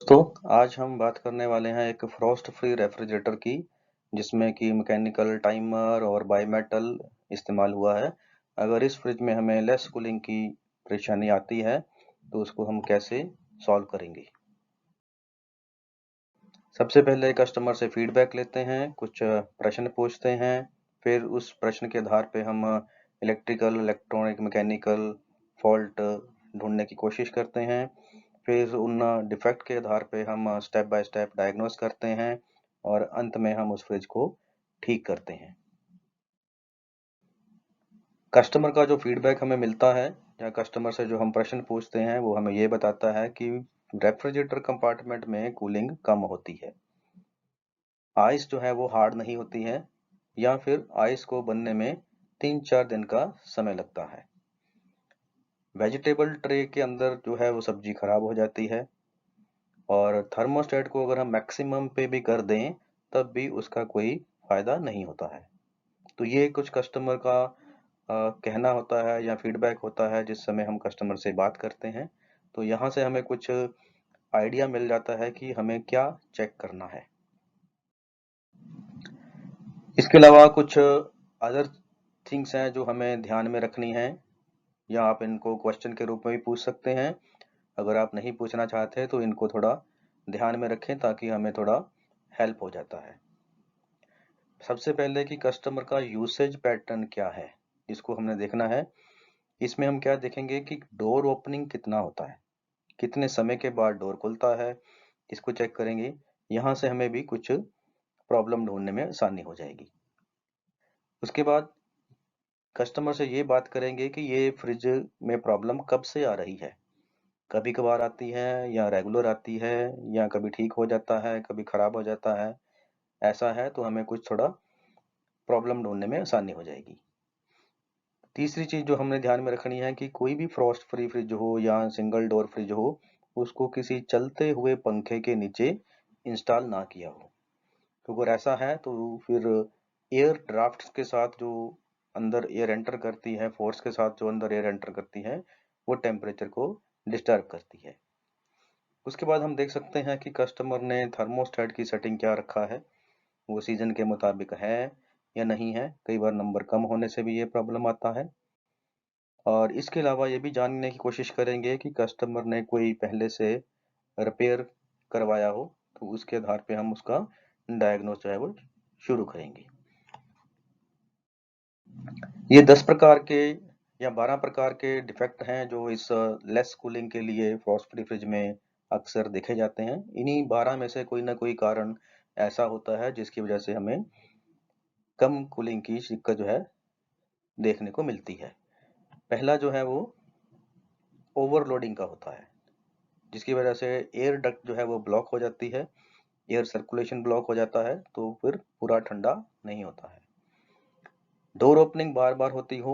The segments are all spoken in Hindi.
दोस्तों आज हम बात करने वाले हैं एक फ्रॉस्ट फ्री रेफ्रिजरेटर की जिसमें कि मैकेनिकल टाइमर और बाईमेटल इस्तेमाल हुआ है। अगर इस फ्रिज में हमें लेस कूलिंग की परेशानी आती है तो उसको हम कैसे सॉल्व करेंगे। सबसे पहले कस्टमर से फीडबैक लेते हैं, कुछ प्रश्न पूछते हैं, फिर उस प्रश्न के आधार पे हम इलेक्ट्रिकल, इलेक्ट्रॉनिक, मैकेनिकल फॉल्ट ढूंढने की कोशिश करते हैं। फिर उन डिफेक्ट के आधार पे हम स्टेप बाय स्टेप डायग्नोस करते हैं और अंत में हम उस फ्रिज को ठीक करते हैं। कस्टमर का जो फीडबैक हमें मिलता है या कस्टमर से जो हम प्रश्न पूछते हैं वो हमें ये बताता है कि रेफ्रिजरेटर कंपार्टमेंट में कूलिंग कम होती है, आइस जो है वो हार्ड नहीं होती है, या फिर आइस को बनने में 3-4 दिन का समय लगता है। वेजिटेबल ट्रे के अंदर जो है वो सब्जी खराब हो जाती है, और थर्मोस्टेट को अगर हम मैक्सिमम पे भी कर दें तब भी उसका कोई फायदा नहीं होता है। तो ये कुछ कस्टमर का कहना होता है या फीडबैक होता है जिस समय हम कस्टमर से बात करते हैं। तो यहाँ से हमें कुछ आइडिया मिल जाता है कि हमें क्या चेक करना है। इसके अलावा कुछ अदर थिंग्स हैं जो हमें ध्यान में रखनी है, या आप इनको क्वेश्चन के रूप में भी पूछ सकते हैं। अगर आप नहीं पूछना चाहते तो इनको थोड़ा ध्यान में रखें ताकि हमें थोड़ा हेल्प हो जाता है। सबसे पहले कि कस्टमर का यूसेज पैटर्न क्या है, इसको हमने देखना है। इसमें हम क्या देखेंगे कि डोर ओपनिंग कितना होता है, कितने समय के बाद डोर खुलता है, इसको चेक करेंगे। यहाँ से हमें भी कुछ प्रॉब्लम ढूंढने में आसानी हो जाएगी। उसके बाद कस्टमर से ये बात करेंगे कि ये फ्रिज में प्रॉब्लम कब से आ रही है, कभी कभार आती है या रेगुलर आती है, या कभी ठीक हो जाता है कभी खराब हो जाता है। ऐसा है तो हमें कुछ थोड़ा प्रॉब्लम ढूंढने में आसानी हो जाएगी। तीसरी चीज जो हमने ध्यान में रखनी है कि कोई भी फ्रॉस्ट फ्री फ्रिज हो या सिंगल डोर फ्रिज हो, उसको किसी चलते हुए पंखे के नीचे इंस्टॉल ना किया हो। तो अगर ऐसा है तो फिर एयर ड्राफ्ट के साथ जो अंदर एयर एंटर करती है, फोर्स के साथ जो अंदर एयर एंटर करती है, वो टेम्परेचर को डिस्टर्ब करती है। उसके बाद हम देख सकते हैं कि कस्टमर ने थर्मोस्टेट की सेटिंग क्या रखा है, वो सीजन के मुताबिक है या नहीं है। कई बार नंबर कम होने से भी ये प्रॉब्लम आता है। और इसके अलावा ये भी जानने की कोशिश करेंगे कि कस्टमर ने कोई पहले से रिपेयर करवाया हो, तो उसके आधार पे हम उसका डायग्नोस जो है वो शुरू करेंगे। ये 10 प्रकार के या 12 प्रकार के डिफेक्ट हैं जो इस लेस कूलिंग के लिए फ्रॉस्ट फ्री फ्रिज में अक्सर देखे जाते हैं। इन्हीं 12 में से कोई ना कोई कारण ऐसा होता है जिसकी वजह से हमें कम कूलिंग की दिक्कत जो है देखने को मिलती है। पहला जो है वो ओवरलोडिंग का होता है, जिसकी वजह से एयर डक्ट जो है वो ब्लॉक हो जाती है, एयर सर्कुलेशन ब्लॉक हो जाता है, तो फिर पूरा ठंडा नहीं होता है। डोर ओपनिंग बार बार होती हो,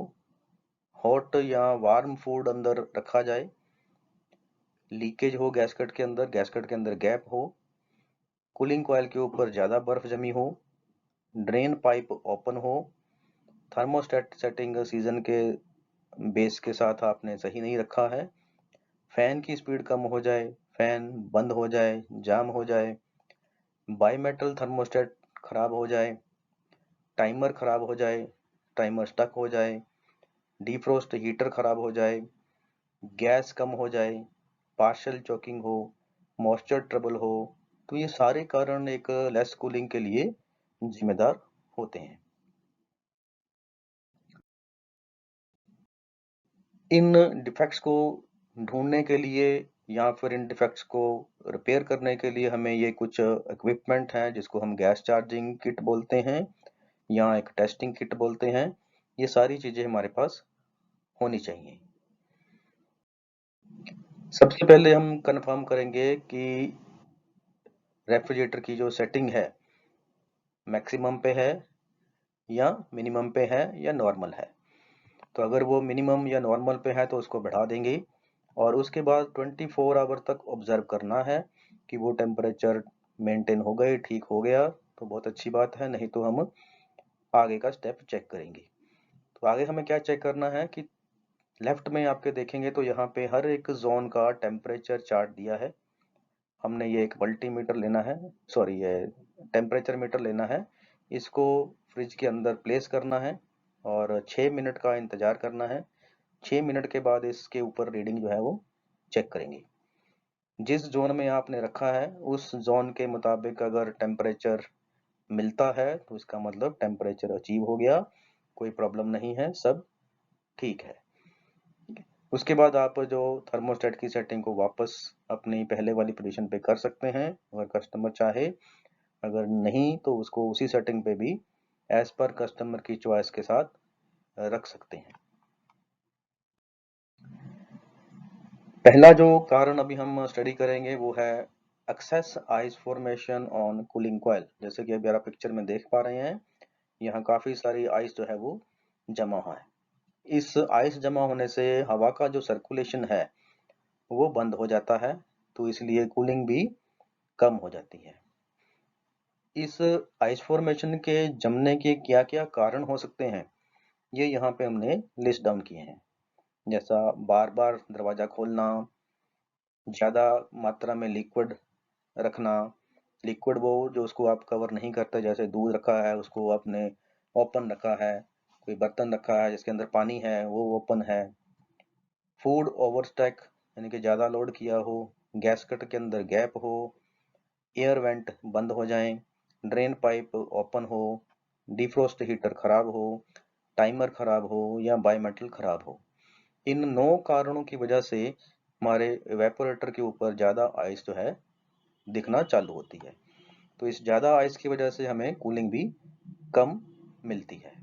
हॉट या वार्म फूड अंदर रखा जाए, लीकेज हो गैसकट के अंदर, गैसकट के अंदर गैप हो, कूलिंग कॉइल के ऊपर ज़्यादा बर्फ जमी हो, ड्रेन पाइप ओपन हो, थर्मोस्टेट सेटिंग सीजन के बेस के साथ आपने सही नहीं रखा है, फैन की स्पीड कम हो जाए, फैन बंद हो जाए, जाम हो जाए, बाईमेटल थर्मोस्टेट खराब हो जाए, टाइमर खराब हो जाए, टाइमर स्टक हो जाए, डिफ्रोस्ट हीटर खराब हो जाए, गैस कम हो जाए, पार्शियल चोकिंग हो, मॉइस्चर ट्रबल हो, तो ये सारे कारण एक लेस कूलिंग के लिए जिम्मेदार होते हैं। इन डिफेक्ट्स को ढूंढने के लिए या फिर इन डिफेक्ट्स को रिपेयर करने के लिए हमें ये कुछ इक्विपमेंट है जिसको हम गैस चार्जिंग किट बोलते हैं या एक टेस्टिंग किट बोलते हैं। ये सारी चीजें हमारे पास होनी चाहिए। सबसे पहले हम कंफर्म करेंगे कि रेफ्रिजरेटर की जो सेटिंग है मैक्सिमम पे है या मिनिमम पे है या नॉर्मल है। तो अगर वो मिनिमम या नॉर्मल पे है तो उसको बढ़ा देंगे, और उसके बाद 24 आवर तक ऑब्जर्व करना है कि वो टेम्परेचर मेंटेन हो गए, ठीक हो गया तो बहुत अच्छी बात है, नहीं तो हम आगे का स्टेप चेक करेंगे। तो आगे हमें क्या चेक करना है कि लेफ्ट में आपके देखेंगे तो यहाँ पे हर एक जोन का टेम्परेचर चार्ट दिया है। हमने ये एक मल्टीमीटर लेना है, सॉरी ये टेम्परेचर मीटर लेना है, इसको फ्रिज के अंदर प्लेस करना है और 6 मिनट का इंतजार करना है। 6 मिनट के बाद इसके ऊपर रीडिंग जो है वो चेक करेंगे। जिस जोन में आपने रखा है उस जोन के मुताबिक अगर टेम्परेचर मिलता है तो इसका मतलब टेम्परेचर अचीव हो गया, कोई प्रॉब्लम नहीं है, सब ठीक है। उसके बाद आप जो थर्मोस्टेट की सेटिंग को वापस अपनी पहले वाली पोजीशन पे कर सकते हैं अगर कस्टमर चाहे, अगर नहीं तो उसको उसी सेटिंग पे भी एज पर कस्टमर की चॉइस के साथ रख सकते हैं। पहला जो कारण अभी हम स्टडी करेंगे वो है excess ice formation on cooling coil. जैसे कि अभी आप पिक्चर में देख पा रहे हैं, यहाँ काफी सारी आइस जो है वो जमा है। इस आइस जमा होने से हवा का जो सर्कुलेशन है वो बंद हो जाता है, तो इसलिए कूलिंग भी कम हो जाती है। इस आइस फॉर्मेशन के जमने के क्या क्या कारण हो सकते हैं ये यहाँ पे हमने लिस्ट डाउन किए हैं। जैसा बार बार दरवाजा खोलना, ज्यादा मात्रा में लिक्विड रखना, लिक्विड वो जो उसको आप कवर नहीं करते, जैसे दूध रखा है उसको आपने ओपन रखा है, कोई बर्तन रखा है जिसके अंदर पानी है वो ओपन है, फूड ओवरस्टैक यानी कि ज़्यादा लोड किया हो, गैसकट के अंदर गैप हो, एयर वेंट बंद हो जाएं, ड्रेन पाइप ओपन हो, डिफ्रोस्ट हीटर खराब हो, टाइमर खराब हो या बायोमेटल खराब हो। इन 9 कारणों की वजह से हमारे इवेपोरेटर के ऊपर ज़्यादा आइस जो है दिखना चालू होती है। तो इस ज़्यादा आइस की वजह से हमें कूलिंग भी कम मिलती है।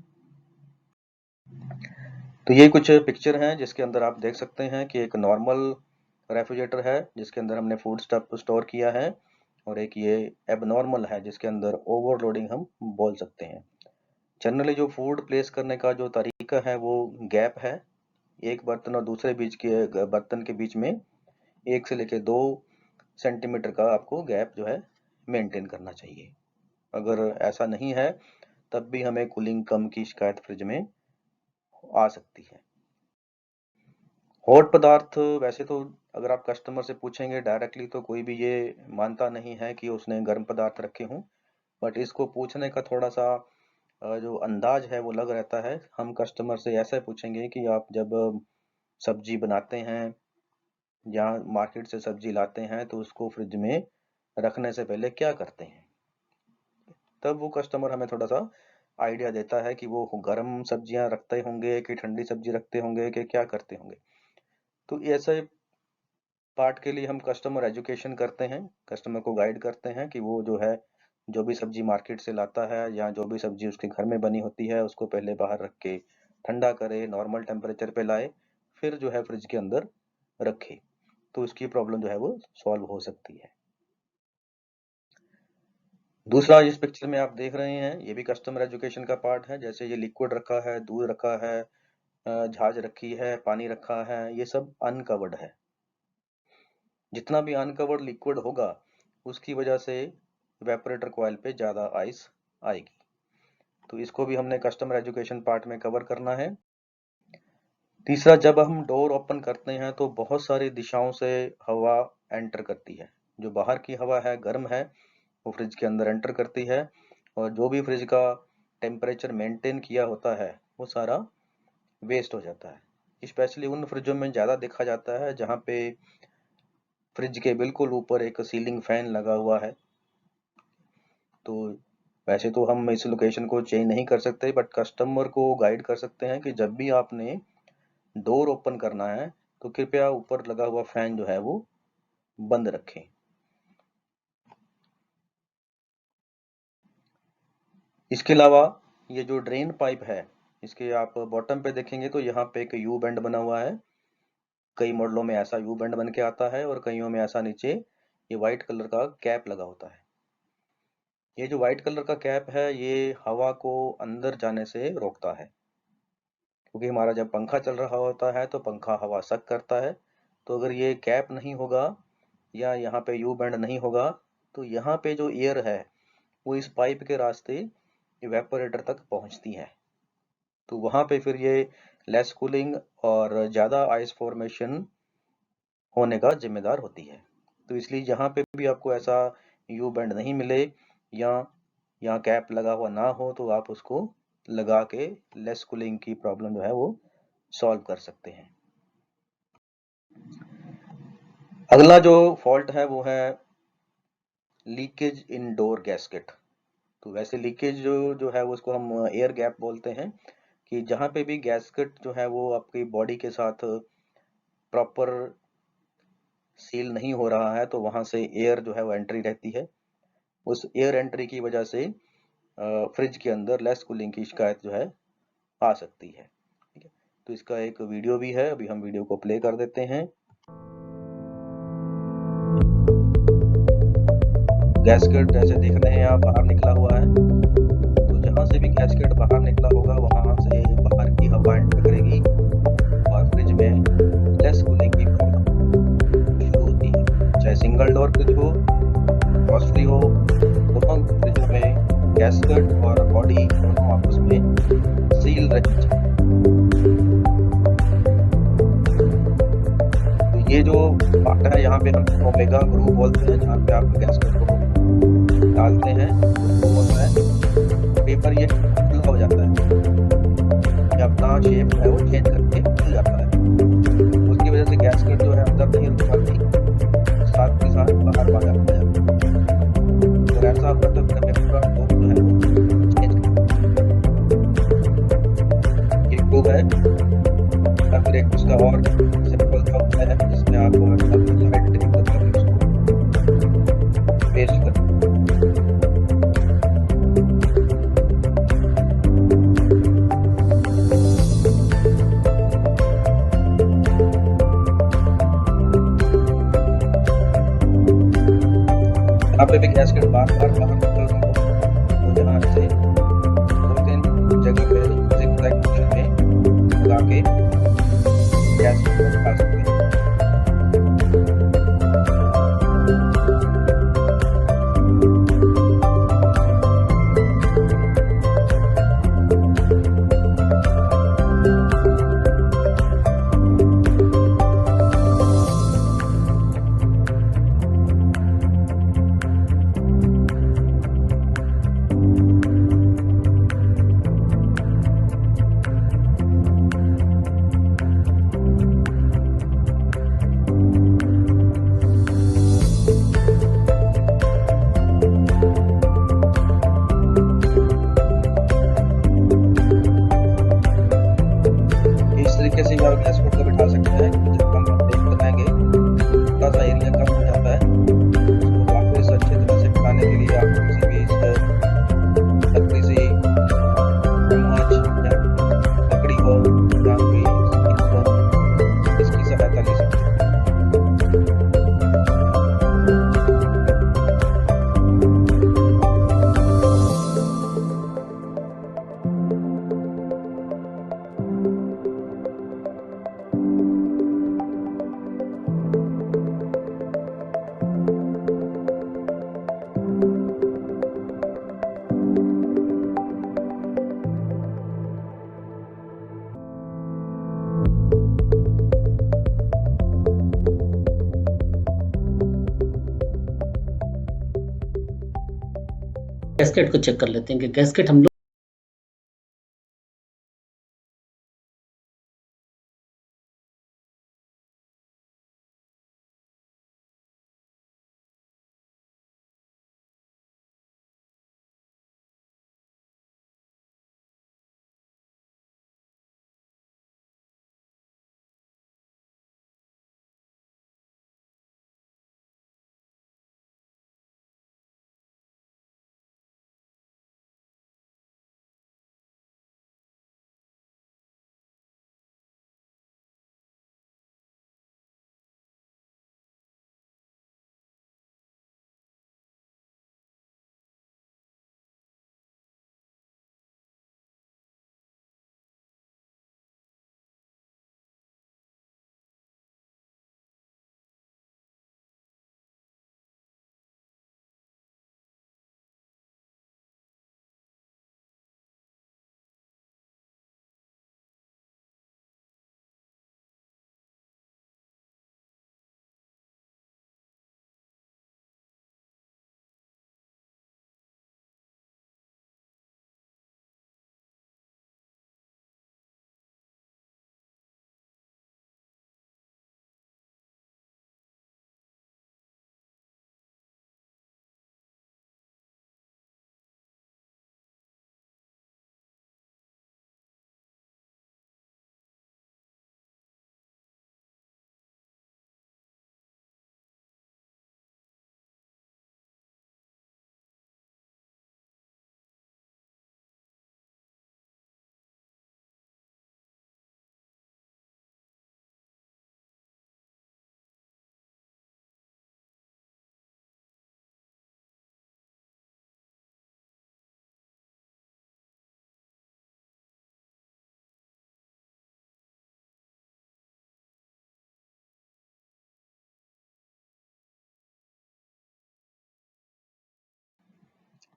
तो ये कुछ पिक्चर हैं जिसके अंदर आप देख सकते हैं कि एक नॉर्मल रेफ्रिजरेटर है जिसके अंदर हमने फूड स्टफ स्टोर किया है, और एक ये एबनॉर्मल है जिसके अंदर ओवरलोडिंग हम बोल सकते हैं। जनरली जो फूड प्लेस करने का जो तरीका है वो गैप है, एक बर्तन और दूसरे बीच के बर्तन के बीच में 1 से लेकर 2 सेंटीमीटर का आपको गैप जो है मेंटेन करना चाहिए। अगर ऐसा नहीं है तब भी हमें कूलिंग कम की शिकायत फ्रिज में आ सकती है। हॉट पदार्थ वैसे तो अगर आप कस्टमर से पूछेंगे डायरेक्टली तो कोई भी ये मानता नहीं है कि उसने गर्म पदार्थ रखे हों, बट इसको पूछने का थोड़ा सा जो अंदाज है वो लग रहता है। हम कस्टमर से ऐसा पूछेंगे कि आप जब सब्जी बनाते हैं या मार्केट से सब्जी लाते हैं तो उसको फ्रिज में रखने से पहले क्या करते हैं, तब वो कस्टमर हमें थोड़ा सा आइडिया देता है कि वो गर्म सब्जियां रखते होंगे कि ठंडी सब्जी रखते होंगे कि क्या करते होंगे। तो ऐसे पार्ट के लिए हम कस्टमर एजुकेशन करते हैं, कस्टमर को गाइड करते हैं कि वो जो है जो भी सब्जी मार्केट से लाता है या जो भी सब्जी उसके घर में बनी होती है उसको पहले बाहर रख के ठंडा करे, नॉर्मल टेम्परेचर पे लाए, फिर जो है फ्रिज के अंदर रखे, तो उसकी प्रॉब्लम जो है वो सॉल्व हो सकती है। दूसरा इस पिक्चर में आप देख रहे हैं ये भी कस्टमर एजुकेशन का पार्ट है। जैसे ये लिक्विड रखा है, दूध रखा है, छाछ रखी है, पानी रखा है, ये सब अनकवर्ड है। जितना भी अनकवर्ड लिक्विड होगा उसकी वजह से इवेपोरेटर कॉइल पे ज़्यादा आइस आएगी, तो इसको भी हमने कस्टमर एजुकेशन पार्ट में कवर करना है। तीसरा, जब हम डोर ओपन करते हैं तो बहुत सारी दिशाओं से हवा एंटर करती है। जो बाहर की हवा है गर्म है वो फ्रिज के अंदर एंटर करती है, और जो भी फ्रिज का टेम्परेचर मेंटेन किया होता है वो सारा वेस्ट हो जाता है। स्पेशली उन फ्रिजों में ज़्यादा देखा जाता है जहाँ पे फ्रिज के बिल्कुल ऊपर एक सीलिंग फैन लगा हुआ है। तो वैसे तो हम इस लोकेशन को चेंज नहीं कर सकते, बट कस्टमर को गाइड कर सकते हैं कि जब भी आपने डोर ओपन करना है तो कृपया ऊपर लगा हुआ फैन जो है वो बंद रखें। इसके अलावा ये जो ड्रेन पाइप है इसके आप बॉटम पे देखेंगे तो यहाँ पे एक यू बेंड बना हुआ है। कई मॉडलों में ऐसा यू बेंड बन के आता है और कईयों में ऐसा नीचे ये व्हाइट कलर का कैप लगा होता है। ये जो व्हाइट कलर का कैप है ये हवा को अंदर जाने से रोकता है, क्योंकि हमारा जब पंखा चल रहा होता है तो पंखा हवा सक करता है। तो अगर ये कैप नहीं होगा या यहाँ पे यू बेंड नहीं होगा तो यहाँ पे जो एयर है वो इस पाइप के रास्ते इवेपोरेटर तक पहुँचती है, तो वहाँ पे फिर ये लेस कूलिंग और ज़्यादा आइस फॉर्मेशन होने का जिम्मेदार होती है। तो इसलिए जहाँ पे भी आपको ऐसा यू बैंड नहीं मिले या यहाँ कैप लगा हुआ ना हो तो आप उसको लगा के लेस कूलिंग की प्रॉब्लम जो है वो सॉल्व कर सकते हैं। अगला जो फॉल्ट है वो है लीकेज इन डोर गैस्केट। तो वैसे लीकेज जो है वो उसको हम एयर गैप बोलते हैं, कि जहाँ पे भी गैस्केट जो है वो आपकी बॉडी के साथ प्रॉपर सील नहीं हो रहा है तो वहां से एयर जो है वो एंट्री रहती है। उस एयर एंट्री की वजह से फ्रिज के अंदर लेस कूलिंग की शिकायत जो है आ सकती है। ठीक है, तो इसका एक वीडियो भी है, अभी हम वीडियो को प्ले कर देते हैं। गैस्केट जैसे देख रहे हैं आप बाहर निकला हुआ है, तो जहां से भी गैस्केट बाहर निकला होगा वहां से बाहर की हवा एंटर करेगी और फ्रिज में लेस कूलिंग की प्रॉब्लम शुरू होती है। चाहे सिंगल डोर फ्रिज हो, कॉस्टली हो, दोनों फ्रिजों में गैस्केट और बॉडी दोनों आपस में सील रहनी चाहिए। तो ये जो पार्ट है यहाँ पे हम ओमेगा ग्रूव बोलते हैं, जहाँ पे आप गैस्केट को डालते हैं तो होता है पेपर ये खुला हो जाता है, ये अपना शेप है वो चेंज करके खुल जाता है। उसकी वजह से गैस्केट जो है अंदर नहीं रुक पाती, साथ के साथ बाहर आ जाता है। अगर ऐसा होगा तो फिर हमें पूरा डोर जो है वो चेंज करना। ये ग्रूव है या फिर एक उसका और सिंपल सा उपाय है जिसमें आप साइड टेप लगा के उसको पेस्ट कर। यहाँ पे भी गैस्केट बार बार बाहर निकल रहा हो तो यहाँ से 2-3 जगह पे zigzag मोशन में लगा के गैस्केट को हटा सकते हैं। इस तरीके से भी आप गैस्केट को बिठा सकते हैं कि जब हम बेक बनाएंगे थोड़ा सा एरिया कम हो जाता है, उसको वापस अच्छे तरह से बिठाने के लिए आप किसी भी लकड़ी से चम्मच या लकड़ी हो या कोई स्टिक हो इसकी सहायता ले सकते हैं। गैस्केट को चेक कर लेते हैं कि गैस्केट हम लोग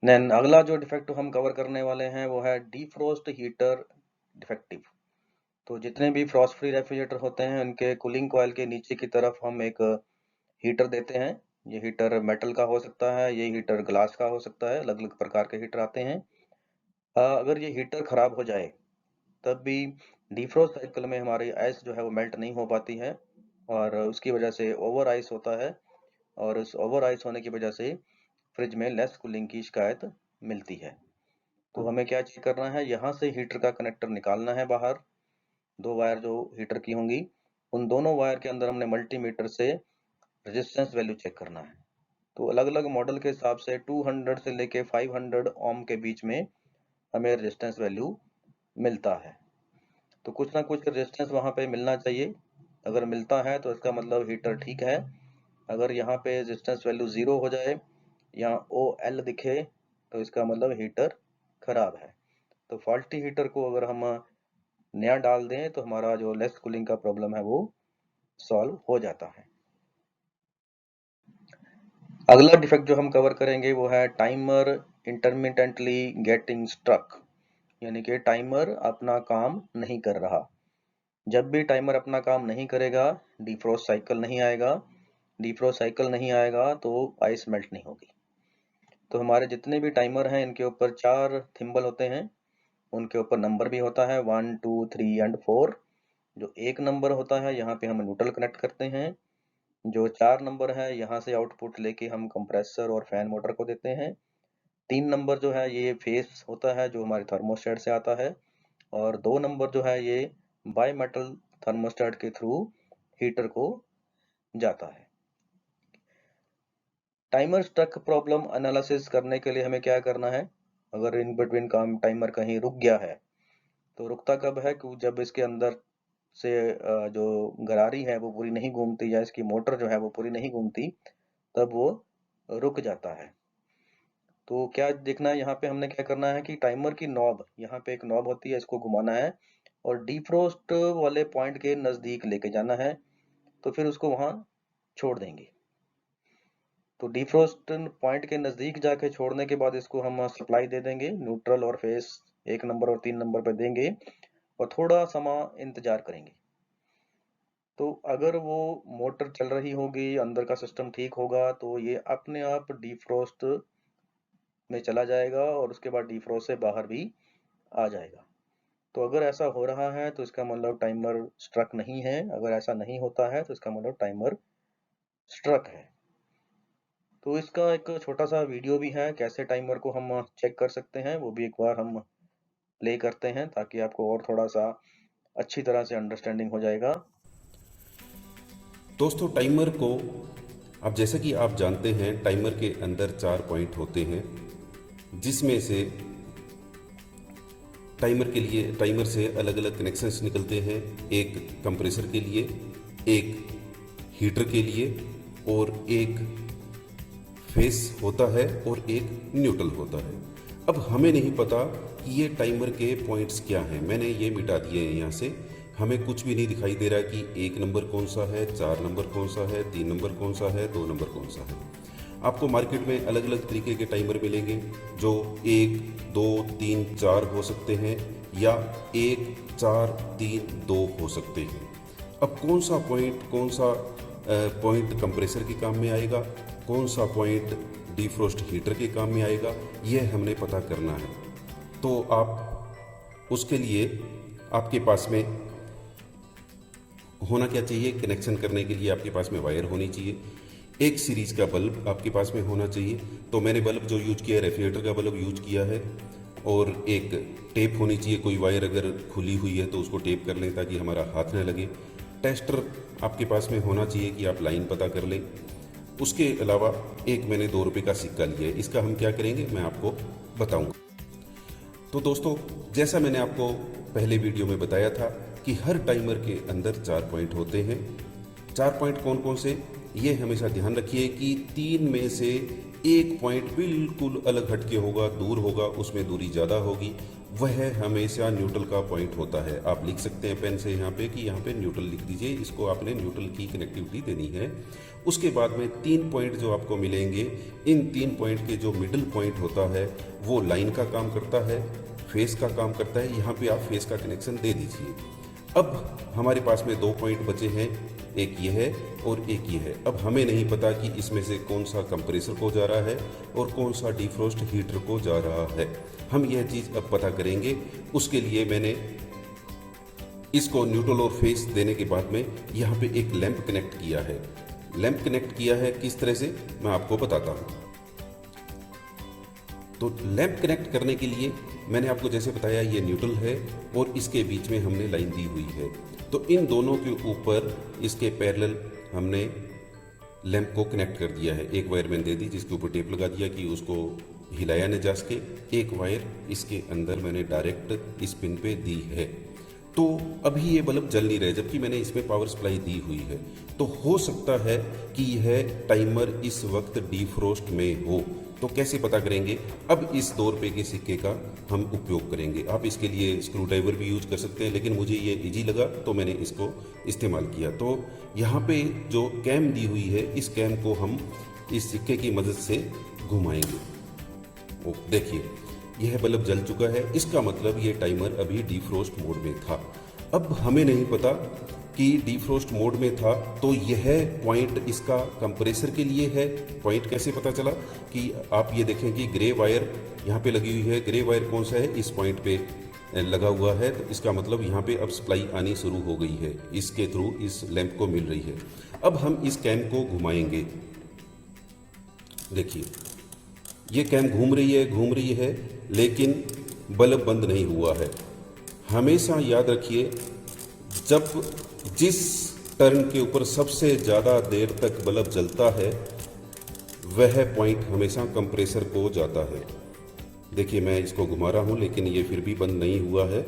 देन अगला जो डिफेक्ट हम कवर करने वाले हैं वो है डीफ्रोस्ट हीटर डिफेक्टिव। तो जितने भी फ्रॉस्ट फ्री रेफ्रिजरेटर होते हैं उनके कूलिंग कॉइल के नीचे की तरफ हम एक हीटर देते हैं। ये हीटर मेटल का हो सकता है, ये हीटर ग्लास का हो सकता है, अलग अलग प्रकार के हीटर आते हैं। अगर ये हीटर खराब हो जाए तब भी डिफ्रोस्ट साइकिल में हमारी आइस जो है वो मेल्ट नहीं हो पाती है और उसकी वजह से ओवर आइस होता है और उस ओवर आइस होने की वजह से फ्रिज में लेस कूलिंग की शिकायत मिलती है। तो हमें क्या चेक करना है, यहाँ से हीटर का कनेक्टर निकालना है बाहर। 2 वायर जो हीटर की होंगी उन दोनों वायर के अंदर हमने मल्टीमीटर से रेजिस्टेंस वैल्यू चेक करना है। तो अलग अलग मॉडल के हिसाब से 200 से लेके 500 ओम के बीच में हमें रेजिस्टेंस वैल्यू मिलता है। तो कुछ ना कुछ रेजिस्टेंस वहाँ पे मिलना चाहिए। अगर मिलता है तो इसका मतलब हीटर ठीक है। अगर यहाँ पे रेजिस्टेंस वैल्यू 0 हो जाए या OL दिखे तो इसका मतलब हीटर खराब है। तो फॉल्टी हीटर को अगर हम नया डाल दें तो हमारा जो लेस कूलिंग का प्रॉब्लम है वो सॉल्व हो जाता है। अगला डिफेक्ट जो हम कवर करेंगे वो है टाइमर इंटरमिटेंटली गेटिंग स्ट्रक, यानी कि टाइमर अपना काम नहीं कर रहा। जब भी टाइमर अपना काम नहीं करेगा डिफ्रोस्ट साइकिल नहीं आएगा, डिफ्रोस्ट साइकिल नहीं आएगा तो आइस मेल्ट नहीं होगी। तो हमारे जितने भी टाइमर हैं इनके ऊपर 4 थिम्बल होते हैं, उनके ऊपर नंबर भी होता है 1 2 3 एंड 4। जो 1 नंबर होता है यहाँ पे हम न्यूट्रल कनेक्ट करते हैं। जो 4 नंबर है यहाँ से आउटपुट लेके हम कंप्रेसर और फैन मोटर को देते हैं। 3 नंबर जो है ये फेस होता है जो हमारे थर्मोस्टेट से आता है और 2 नंबर जो है ये बाई मेटल थर्मोस्टेट के थ्रू हीटर को जाता है। टाइमर स्ट्रक प्रॉब्लम एनालिसिस करने के लिए हमें क्या करना है, अगर इन बिटवीन काम टाइमर कहीं रुक गया है तो रुकता कब है कि जब इसके अंदर से जो गरारी है वो पूरी नहीं घूमती या इसकी मोटर जो है वो पूरी नहीं घूमती तब वो रुक जाता है। तो क्या देखना है, यहाँ पे हमने क्या करना है कि टाइमर की नॉब, यहाँ पे एक नॉब होती है, इसको घुमाना है और डिफ्रोस्ट वाले पॉइंट के नजदीक लेके जाना है तो फिर उसको वहां छोड़ देंगे। तो डिफ्रोस्ट पॉइंट के नजदीक जाके छोड़ने के बाद इसको हम सप्लाई दे देंगे, न्यूट्रल और फेस 1 नंबर और 3 नंबर पे देंगे और थोड़ा समय इंतजार करेंगे। तो अगर वो मोटर चल रही होगी, अंदर का सिस्टम ठीक होगा तो ये अपने आप डिफ्रोस्ट में चला जाएगा और उसके बाद डिफ्रोस्ट से बाहर भी आ जाएगा। तो अगर ऐसा हो रहा है तो इसका मतलब टाइमर स्ट्रक नहीं है, अगर ऐसा नहीं होता है तो इसका मतलब टाइमर स्ट्रक है। तो इसका एक छोटा सा वीडियो भी है कैसे टाइमर को हम चेक कर सकते हैं, वो भी एक बार हम प्ले करते हैं ताकि आपको और थोड़ा सा अच्छी तरह से अंडरस्टैंडिंग हो जाएगा। दोस्तों, टाइमर को अब जैसा कि आप जानते हैं टाइमर के अंदर 4 पॉइंट होते हैं जिसमें से टाइमर से अलग अलग कनेक्शंस निकलते हैं। एक कंप्रेसर के लिए, एक हीटर के लिए और एक फेस होता है और एक न्यूट्रल होता है। अब हमें नहीं पता कि ये टाइमर के पॉइंट्स क्या हैं। मैंने ये मिटा दिए हैं यहाँ से, हमें कुछ भी नहीं दिखाई दे रहा कि 1 नंबर कौन सा है, 4 नंबर कौन सा है, 3 नंबर कौन सा है, 2 नंबर कौन सा है। आपको मार्केट में अलग अलग तरीके के टाइमर मिलेंगे जो 1 2 3 4 हो सकते हैं या 1 4 3 2 हो सकते हैं। अब कौन सा पॉइंट कंप्रेसर के काम में आएगा, कौन सा पॉइंट डिफ्रोस्ट हीटर के काम में आएगा, यह हमने पता करना है। तो आप उसके लिए आपके पास में होना क्या चाहिए, कनेक्शन करने के लिए आपके पास में वायर होनी चाहिए, एक सीरीज का बल्ब आपके पास में होना चाहिए। तो मैंने बल्ब जो यूज किया है रेफ्रिजरेटर का बल्ब यूज किया है और एक टेप होनी चाहिए। कोई वायर अगर खुली हुई है तो उसको टेप कर लें ताकि हमारा हाथ न लगे। टेस्टर आपके पास में होना चाहिए कि आप लाइन पता कर लें। उसके अलावा एक मैंने 2 रुपये का सिक्का लिया है, इसका हम क्या करेंगे मैं आपको बताऊंगा। तो दोस्तों, जैसा मैंने आपको पहले वीडियो में बताया था कि हर टाइमर के अंदर 4 पॉइंट होते हैं। 4 पॉइंट कौन कौन से, ये हमेशा ध्यान रखिए कि 3 में से एक पॉइंट बिल्कुल अलग हटके होगा, दूर होगा, उसमें दूरी ज़्यादा होगी वह हमेशा न्यूट्रल का पॉइंट होता है। आप लिख सकते हैं पेन से यहाँ पे कि यहाँ पे न्यूट्रल लिख दीजिए, इसको आपने न्यूट्रल की कनेक्टिविटी देनी है। उसके बाद में 3 पॉइंट जो आपको मिलेंगे, इन 3 पॉइंट के जो मिडिल पॉइंट होता है वो लाइन का काम करता है, फेस का काम करता है। यहाँ पे आप फेस का कनेक्शन दे दीजिए। अब हमारे पास में 2 पॉइंट बचे हैं, एक ये है और एक ये है। अब हमें नहीं पता कि इसमें से कौन सा कंप्रेसर को जा रहा है और कौन सा डिफ्रोस्ट हीटर को जा रहा है। हम यह चीज़ अब पता करेंगे। उसके लिए मैंने इसको न्यूट्रल और फेस देने के बाद में यहाँ पे एक लैंप कनेक्ट किया है। लैंप कनेक्ट किया है किस तरह से, मैं आपको बताता हूँ। तो लैंप कनेक्ट करने के लिए मैंने आपको जैसे बताया ये न्यूट्रल है और इसके बीच में हमने लाइन दी हुई है। तो इन दोनों के ऊपर इसके पैरेलल हमने लैंप को कनेक्ट कर दिया है। एक वायर मैंने दे दी जिसके ऊपर टेप लगा दिया कि उसको हिलाया न जा सके। एक वायर इसके अंदर मैंने डायरेक्ट इस पिन पे दी है। तो अभी ये बल्ब जल नहीं रहा है, जबकि मैंने इसमें पावर सप्लाई दी हुई है। तो हो सकता है कि यह टाइमर इस वक्त डिफ्रोस्ट में हो। तो कैसे पता करेंगे? अब इस 2 रुपये के सिक्के का हम उपयोग करेंगे। आप इसके लिए स्क्रू ड्राइवर भी यूज कर सकते हैं, लेकिन मुझे ये इजी लगा तो मैंने इसको इस्तेमाल किया। तो यहाँ पे जो कैम दी हुई है, इस कैम को हम इस सिक्के की मदद से घुमाएंगे। ओ देखिए, यह बल्ब जल चुका है। इसका मतलब ये टाइमर अभी डिफ्रोस्ट मोड में था। अब हमें नहीं पता कि डिफ्रोस्ट मोड में था, तो यह पॉइंट इसका कंप्रेसर के लिए है। पॉइंट कैसे पता चला कि आप ये देखें कि ग्रे वायर यहाँ पे लगी हुई है। ग्रे वायर कौन सा है? इस पॉइंट पे लगा हुआ है। तो इसका मतलब यहाँ पे अब सप्लाई आनी शुरू हो गई है, इसके थ्रू इस लैंप को मिल रही है। अब हम इस कैम को घुमाएंगे। देखिए, ये कैम घूम रही है, लेकिन बल्ब बंद नहीं हुआ है। हमेशा याद रखिए, जब जिस टर्न के ऊपर सबसे ज़्यादा देर तक बल्ब जलता है, वह पॉइंट हमेशा कंप्रेसर को जाता है। देखिए, मैं इसको घुमा रहा हूं, लेकिन ये फिर भी बंद नहीं हुआ है।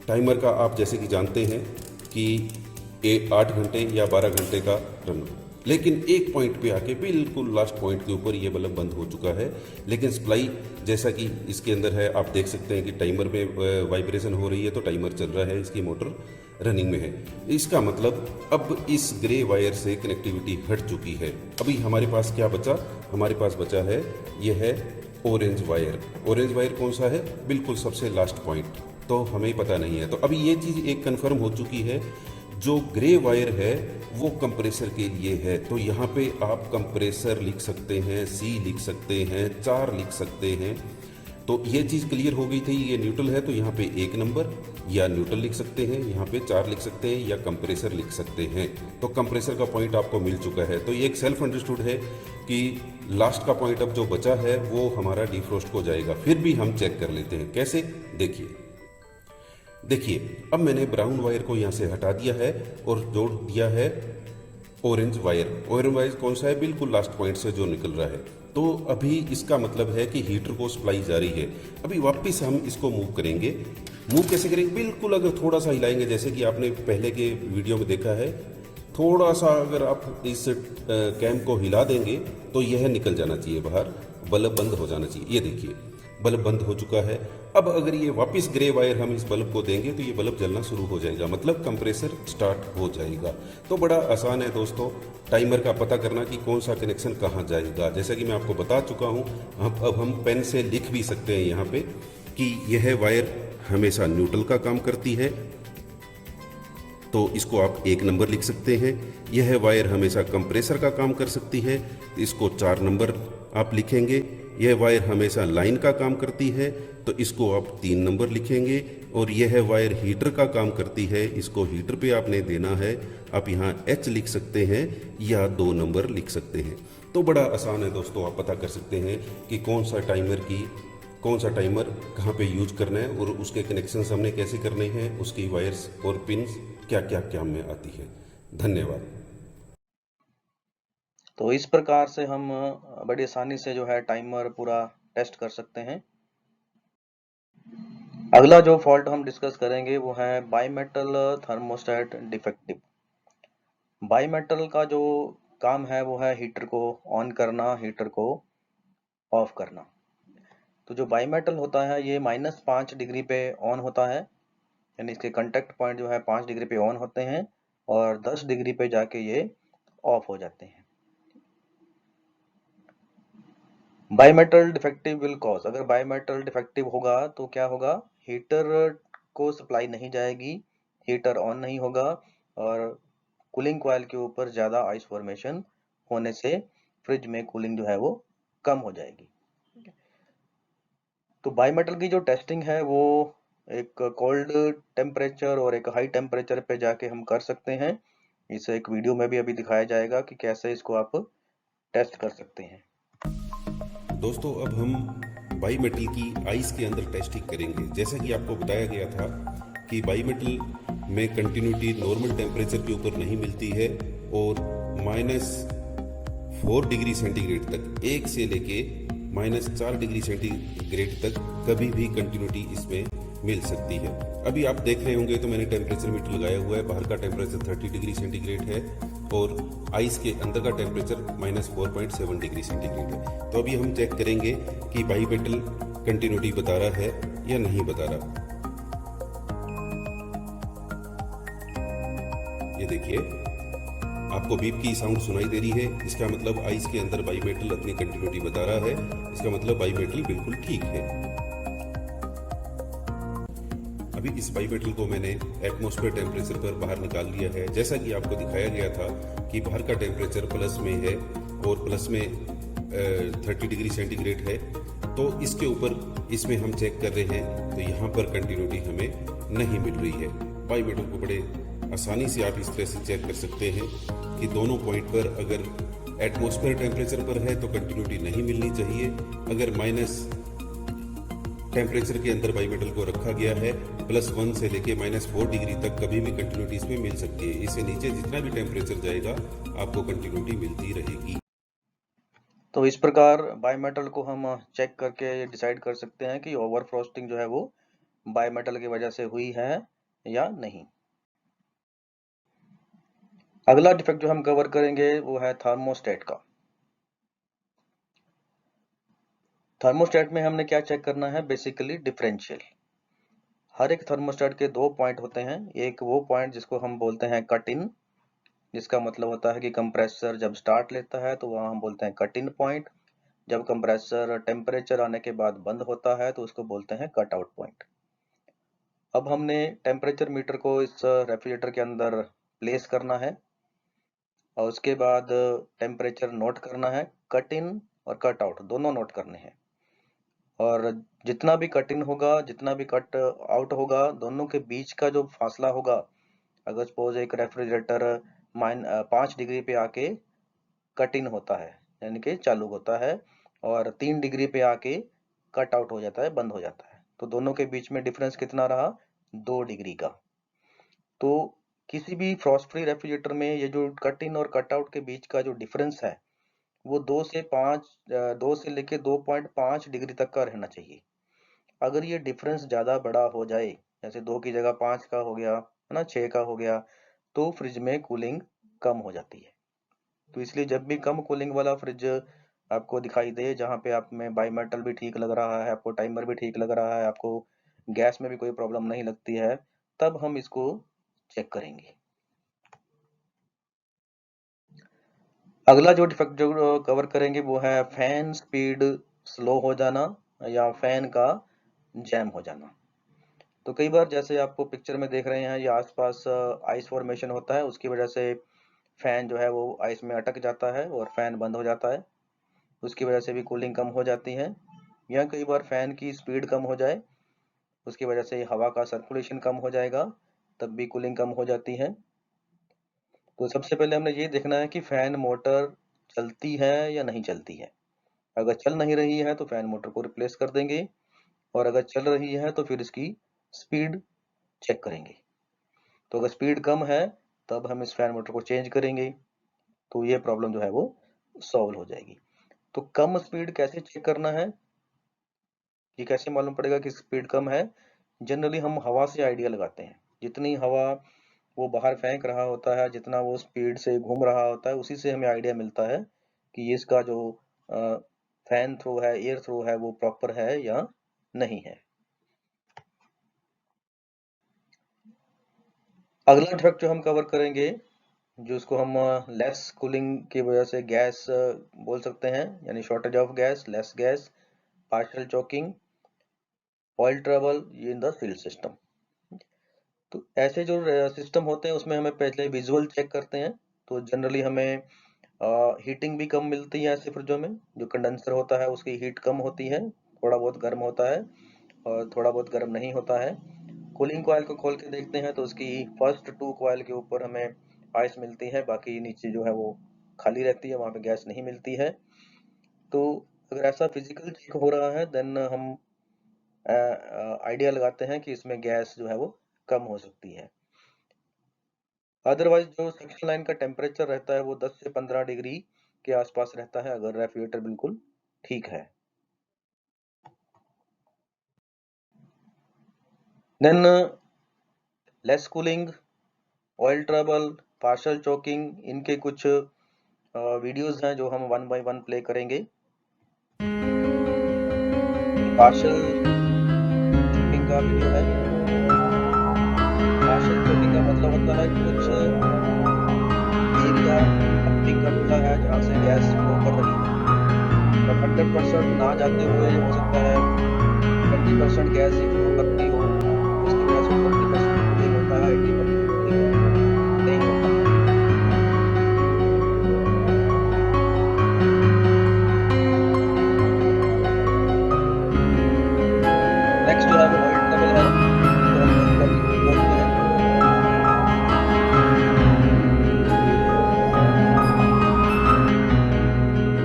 टाइमर का आप जैसे कि जानते हैं कि 8 घंटे या 12 घंटे का रन, लेकिन एक पॉइंट पे आके बिल्कुल लास्ट पॉइंट के ऊपर ये बल्ब बंद हो चुका है। लेकिन सप्लाई जैसा कि इसके अंदर है, आप देख सकते हैं कि टाइमर में वाइब्रेशन हो रही है, तो टाइमर चल रहा है, इसकी मोटर रनिंग में है। इसका मतलब अब इस ग्रे वायर से कनेक्टिविटी हट चुकी है। अभी हमारे पास क्या बचा? हमारे पास बचा है, यह है ऑरेंज वायर। ऑरेंज वायर कौन सा है? बिल्कुल सबसे लास्ट पॉइंट, तो हमें पता नहीं है। तो अभी ये चीज़ एक कन्फर्म हो चुकी है, जो ग्रे वायर है वो कंप्रेसर के लिए है। तो यहाँ पे आप कंप्रेसर लिख सकते हैं, सी लिख सकते हैं, 4 लिख सकते हैं। तो ये चीज़ क्लियर हो गई थी। ये न्यूट्रल है तो यहाँ पे 1 नंबर या न्यूट्रल लिख सकते हैं, यहाँ पे 4 लिख सकते हैं, या कंप्रेसर लिख सकते हैं। तो कंप्रेसर का पॉइंट आपको मिल चुका है। तो ये एक सेल्फ अंडरस्टूड है कि लास्ट का पॉइंट अब जो बचा है वो हमारा डिफ्रोस्ट को जाएगा। फिर भी हम चेक कर लेते हैं, कैसे? देखिए, अब मैंने ब्राउन वायर को यहाँ से हटा दिया है और जोड़ दिया है ऑरेंज वायर। ऑरेंज वायर कौन सा है? बिल्कुल लास्ट पॉइंट से जो निकल रहा है। तो अभी इसका मतलब है कि हीटर को सप्लाई जारी है। अभी वापस हम इसको मूव करेंगे। मूव कैसे करेंगे? बिल्कुल अगर थोड़ा सा हिलाएंगे, जैसे कि आपने पहले के वीडियो में देखा है, थोड़ा सा अगर आप इस कैम को हिला देंगे तो यह निकल जाना चाहिए बाहर, बल्ब बंद हो जाना चाहिए। ये देखिए, बल्ब बंद हो चुका है। अब अगर ये वापस ग्रे वायर हम इस बल्ब को देंगे तो ये बल्ब जलना शुरू हो जाएगा, मतलब कंप्रेसर स्टार्ट हो जाएगा। तो बड़ा आसान है दोस्तों टाइमर का पता करना कि कौन सा कनेक्शन कहाँ जाएगा। जैसा कि मैं आपको बता चुका हूँ, अब हम पेन से लिख भी सकते हैं यहाँ पे कि यह वायर हमेशा न्यूट्रल का काम करती है, तो इसको आप 1 नंबर लिख सकते हैं। यह वायर हमेशा कंप्रेसर का काम कर सकती है, तो इसको 4 नंबर आप लिखेंगे। यह वायर हमेशा लाइन का काम करती है, तो इसको आप 3 नंबर लिखेंगे। और यह वायर हीटर का काम करती है, इसको हीटर पे आपने देना है। आप यहाँ H लिख सकते हैं या 2 नंबर लिख सकते हैं। तो बड़ा आसान है दोस्तों, आप पता कर सकते हैं कि कौन सा टाइमर कहाँ पे यूज करना है और उसके कनेक्शंस हमने कैसे करने हैं, उसकी वायर्स और पिन्स क्या क्या काम में आती है। धन्यवाद। तो इस प्रकार से हम बड़ी आसानी से जो है टाइमर पूरा टेस्ट कर सकते हैं। अगला जो फॉल्ट हम डिस्कस करेंगे वो है बाईमेटल थर्मोस्टेट डिफेक्टिव। बाईमेटल का जो काम है वो है हीटर को ऑन करना, हीटर को ऑफ करना। तो जो बाईमेटल होता है ये -5 डिग्री पे ऑन होता है, यानी इसके कांटेक्ट पॉइंट जो है 5 डिग्री पे ऑन होते हैं और 10 डिग्री पे जाके ये ऑफ हो जाते हैं। बाईमेटल डिफेक्टिव विल कॉज, अगर बाईमेटल डिफेक्टिव होगा तो क्या होगा, हीटर को सप्लाई नहीं जाएगी, हीटर ऑन नहीं होगा और कूलिंग कॉइल के ऊपर ज्यादा आइस फॉर्मेशन होने से फ्रिज में कूलिंग जो है वो कम हो जाएगी। तो बाईमेटल की जो टेस्टिंग है वो एक कोल्ड टेम्परेचर और एक हाई टेम्परेचर पे जाके हम कर सकते हैं। इसे एक वीडियो में भी अभी दिखाया जाएगा कि कैसे इसको आप टेस्ट कर सकते हैं। दोस्तों अब हम बाईमेटल की आइस के अंदर टेस्टिंग करेंगे। जैसा कि आपको बताया गया था कि बाईमेटल में कंटिन्यूटी नॉर्मल टेम्परेचर के ऊपर नहीं मिलती है और -4 डिग्री सेंटीग्रेड तक, 1 से लेके -4 डिग्री सेंटीग्रेड तक कभी भी कंटिन्यूटी इसमें मिल सकती है। अभी आप देख रहे होंगे तो मैंने टेम्परेचर मीटर लगाया हुआ है। बाहर का टेम्परेचर 30 डिग्री सेंटीग्रेड है और आइस के अंदर का टेम्परेचर -4.7 डिग्री सेंटीग्रेड है। तो अभी हम चेक करेंगे कि बाईमेटल कंटिन्यूटी बता रहा है या नहीं बता रहा। ये देखिए, आपको बीप की साउंड सुनाई दे रही है, इसका मतलब आइस के अंदर बाईमेटल अपनी कंटिन्यूटी बता रहा है। इसका मतलब बाईमेटल बिल्कुल ठीक है। अभी इस बाईमेटल को मैंने एटमॉस्फेयर टेम्परेचर पर बाहर निकाल लिया है। जैसा कि आपको दिखाया गया था कि बाहर का टेम्परेचर प्लस में है और प्लस में 30 डिग्री सेंटीग्रेड है, तो इसके ऊपर इसमें हम चेक कर रहे हैं तो यहाँ पर कंटिन्यूटी हमें नहीं मिल रही है। बाईमेटल को बड़े आसानी से आप इस तरह से चेक कर सकते हैं कि दोनों पॉइंट पर अगर एटमॉस्फेयर टेम्परेचर पर है तो कंटिन्यूटी नहीं मिलनी चाहिए, अगर माइनस टेम्परेचर के अंदर बाईमेटल को रखा गया है +1 से लेके -4 डिग्री तक कभी भी कंटिन्यूटी इसमें मिल सकती है। इससे नीचे जितना भी टेम्परेचर जाएगा आपको कंटिन्यूटी मिलती रहेगी। तो इस प्रकार बाईमेटल को हम चेक करके ये डिसाइड कर सकते हैं कि ओवर फ्रॉस्टिंग जो है वो बाईमेटल की वजह से हुई है या नहीं। अगला डिफेक्ट जो हम कवर करेंगे वो है थर्मोस्टेट का। थर्मोस्टेट में हमने क्या चेक करना है, बेसिकली डिफरेंशियल। हर एक थर्मोस्टेट के 2 पॉइंट होते हैं। एक वो पॉइंट जिसको हम बोलते हैं कट इन, जिसका मतलब होता है कि कंप्रेसर जब स्टार्ट लेता है तो वहां हम बोलते हैं कट इन पॉइंट। जब कंप्रेसर टेम्परेचर आने के बाद बंद होता है तो उसको बोलते हैं कट आउट पॉइंट। अब हमने टेम्परेचर मीटर को इस रेफ्रिजरेटर के अंदर प्लेस करना है और उसके बाद टेम्परेचर नोट करना है। कट इन और कट आउट दोनों नोट करने हैं और जितना भी कट इन होगा, जितना भी कट आउट होगा, दोनों के बीच का जो फासला होगा, अगर सपोज एक रेफ्रिजरेटर 5 डिग्री पे आके कट इन होता है यानी कि चालू होता है और 3 डिग्री पे आके कट आउट हो जाता है, बंद हो जाता है, तो दोनों के बीच में डिफरेंस कितना रहा, 2 डिग्री का। तो किसी भी फ्रॉस्ट फ्री रेफ्रिजरेटर में ये जो कट इन और कट आउट के बीच का जो डिफरेंस है वो 2 से लेके 2.5 डिग्री तक का रहना चाहिए। अगर ये डिफरेंस ज्यादा बड़ा हो जाए, जैसे 2 की जगह 5 का हो गया है ना, 6 का हो गया, तो फ्रिज में कूलिंग कम हो जाती है। तो इसलिए जब भी कम कूलिंग वाला फ्रिज आपको दिखाई दे, जहाँ पे आप में बाईमेटल भी ठीक लग रहा है, आपको टाइमर भी ठीक लग रहा है, आपको गैस में भी कोई प्रॉब्लम नहीं लगती है, तब हम इसको चेक करेंगे। अगला जो डिफेक्ट जो कवर करेंगे वो है फैन स्पीड स्लो हो जाना या फैन का जैम हो जाना। तो कई बार जैसे आपको पिक्चर में देख रहे हैं, ये आसपास आइस फॉर्मेशन होता है, उसकी वजह से फैन जो है वो आइस में अटक जाता है और फैन बंद हो जाता है, उसकी वजह से भी कूलिंग कम हो जाती है। या कई बार फैन की स्पीड कम हो जाए, उसकी वजह से हवा का सर्कुलेशन कम हो जाएगा, तब भी कूलिंग कम हो जाती है। तो सबसे पहले हमने ये देखना है कि फैन मोटर चलती है या नहीं चलती है। अगर चल नहीं रही है तो फैन मोटर को रिप्लेस कर देंगे और अगर चल रही है तो फिर इसकी स्पीड चेक करेंगे। तो अगर स्पीड कम है तब हम इस फैन मोटर को चेंज करेंगे, तो ये प्रॉब्लम जो है वो सॉल्व हो जाएगी। तो कम स्पीड कैसे चेक करना है, ये कैसे मालूम पड़ेगा कि स्पीड कम है? जनरली हम हवा से आइडिया लगाते हैं। जितनी हवा वो बाहर फेंक रहा होता है, जितना वो स्पीड से घूम रहा होता है, उसी से हमें आइडिया मिलता है कि इसका जो फैन थ्रो है, एयर थ्रो है, वो प्रॉपर है या नहीं है। अगला इफेक्ट जो हम कवर करेंगे, जो इसको हम लेस कूलिंग की वजह से गैस बोल सकते हैं, यानी shortage of gas, less gas, partial choking, oil trouble in the seal system. तो ऐसे जो सिस्टम होते हैं उसमें हमें पहले विजुअल चेक करते हैं। तो जनरली हमें हीटिंग भी कम मिलती है ऐसे फ्रिजों में। जो कंडेंसर होता है उसकी हीट कम होती है, थोड़ा बहुत गर्म होता है और थोड़ा बहुत गर्म नहीं होता है। कूलिंग कॉइल को खोल के देखते हैं तो उसकी फर्स्ट 2 कॉइल के ऊपर हमें आइस मिलती है, बाकी नीचे जो है वो खाली रहती है, वहां पे गैस नहीं मिलती है। तो अगर ऐसा फिजिकल चेक हो रहा है देन हम आइडिया लगाते हैं कि इसमें गैस जो है वो कम हो सकती है। अदरवाइज जो सक्शन लाइन का टेम्परेचर रहता है वो 10 से 15 डिग्री के आसपास रहता है, अगर रेफ्रिजरेटर बिल्कुल ठीक है। Than less cooling, oil trouble, partial choking, इनके कुछ वीडियोस हैं जो हम वन बाय वन प्ले करेंगे। पार्शियल चोकिंग का वीडियो है। पार्शियल चोकिंग का मतलब होता है कुछ एरिया पंपिंग का खुला है जहां से गैस फ्लो कर रही है, बट 100% ना जाते हुए हो सकता है 20% गैस ही फ्लो करती हो, जिसकी वजह से 20% कूलिंग होता है, 80% कूलिंग नहीं होता है। नेक्स्ट जो है वो ऑयल ट्रबल है, जिसको हम ओवरहीटिंग भी बोलते हैं।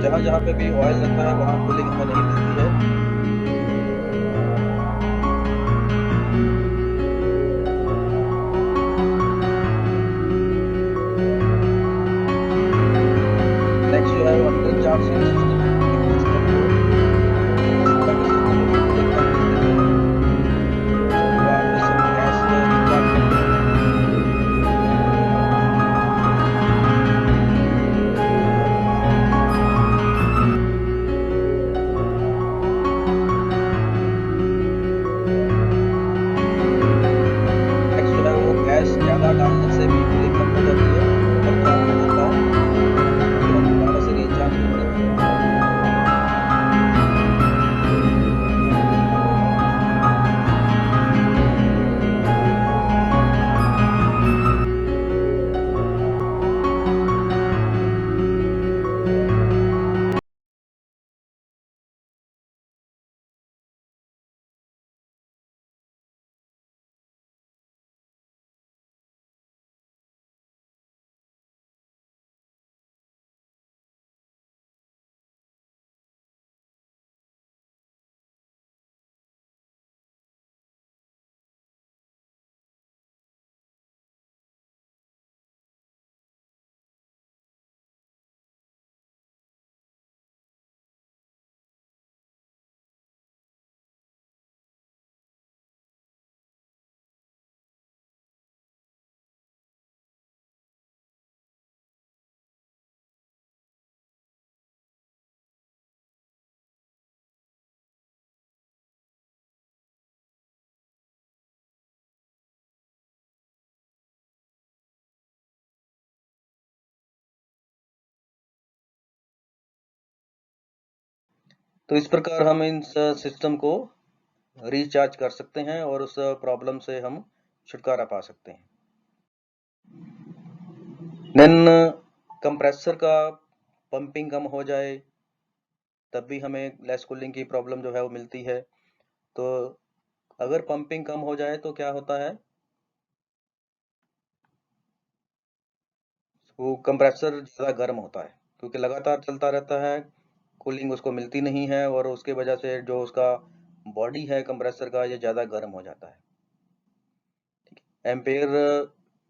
जहां जहां पे भी ऑयल रहता है वहां कूलिंग हमें नहीं मिलती है। नेक्स्ट जो है वो अंडर चार्ज सील सिस्टम, इन सिस्टम को इस तरह के सिस्टम में भी कूलिंग कम मिलती है जब आप इस समय गैस रिचार्ज करते हैं। नेक्स्ट जो है वो गैस ज्यादा डालने से भी कूलिंग कम हो जाती है, ओवर चार्ज हो जाता है, फिर हम दोबारा से रिचार्ज करते हैं। तो इस प्रकार हम इन सिस्टम को रिचार्ज कर सकते हैं और उस प्रॉब्लम से हम छुटकारा पा सकते हैं। देन कंप्रेसर का पंपिंग कम हो जाए तब भी हमें लेस कूलिंग की प्रॉब्लम जो है वो मिलती है। तो अगर पंपिंग कम हो जाए तो क्या होता है, वो कंप्रेसर ज़्यादा गर्म होता है क्योंकि लगातार चलता रहता है, कूलिंग उसको मिलती नहीं है और उसके वजह से जो उसका बॉडी है कंप्रेसर का ये ज़्यादा गर्म हो जाता है। एम्पेयर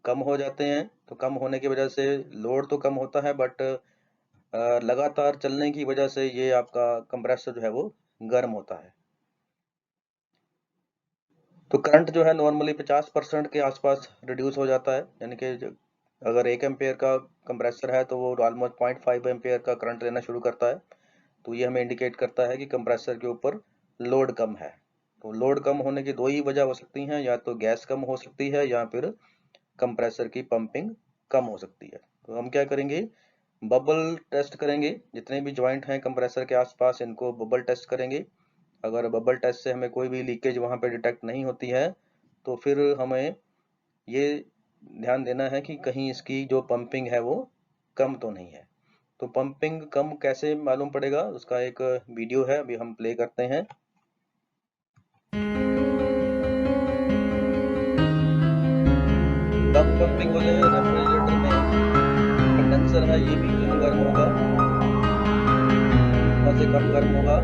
कम हो जाते हैं, तो कम होने की वजह से लोड तो कम होता है बट लगातार चलने की वजह से ये आपका कंप्रेसर जो है वो गर्म होता है। तो करंट जो है नॉर्मली 50% के आसपास रिड्यूस हो जाता है, यानी कि अगर 1 एम्पेयर का कंप्रेसर है तो वो ऑलमोस्ट 0.5 एम्पेयर का करंट लेना शुरू करता है। तो ये हमें इंडिकेट करता है कि कंप्रेसर के ऊपर लोड कम है। तो लोड कम होने की दो ही वजह हो सकती हैं, या तो गैस कम हो सकती है या फिर कंप्रेसर की पंपिंग कम हो सकती है। तो हम क्या करेंगे, बबल टेस्ट करेंगे। जितने भी ज्वाइंट हैं कंप्रेसर के आसपास इनको बबल टेस्ट करेंगे। अगर बबल टेस्ट से हमें कोई भी लीकेज वहां पे डिटेक्ट नहीं होती है तो फिर हमें ये ध्यान देना है कि कहीं इसकी जो पंपिंग है वो कम तो नहीं है। तो पंपिंग कम कैसे मालूम पड़ेगा, उसका एक वीडियो है, अभी हम प्ले करते हैं। कम पंपिंग वाले रेफ्रिजरेटर में कंडेंसर है, ये भी कम गर्म होगा, से कम गर्म होगा,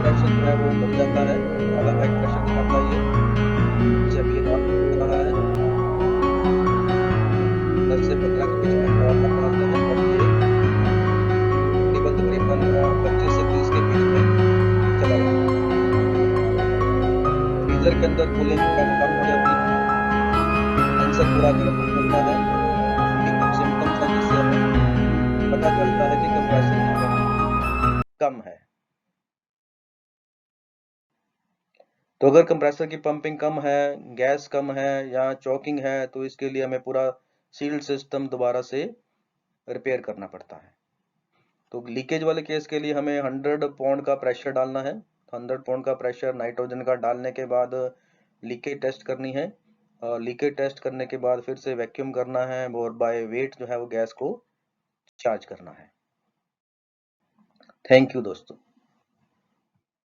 प्रेशर जो है वो बढ़ जाता है, ज़्यादा हाई प्रेशर दिखाता है। ये जब ये नॉन कर रहा है 10 से 15 के बीच में नॉर्मल मारता है, और ये तकरीबन 25 से 30 के बीच में चला जाता है। फ्रीजर के अंदर कूलिंग कम हो जाती है, कंडेंसर पूरा गर्म हो जाता है। ये कुछ सिम्टम्स हैं जिससे हमें पता चलता है कि कंप्रेसर की पंपिंग कम है। तो अगर कंप्रेसर की पंपिंग कम है, गैस कम है या चॉकिंग है, तो इसके लिए हमें पूरा सील्ड सिस्टम दोबारा से रिपेयर करना पड़ता है। तो लीकेज वाले केस के लिए हमें 100 पाउंड का प्रेशर डालना है। 100 पाउंड का प्रेशर नाइट्रोजन का डालने के बाद लीकेज टेस्ट करनी है। लीकेज टेस्ट करने के बाद फिर से वैक्यूम करना है और बाय वेट जो है वो गैस को चार्ज करना है। थैंक यू दोस्तों।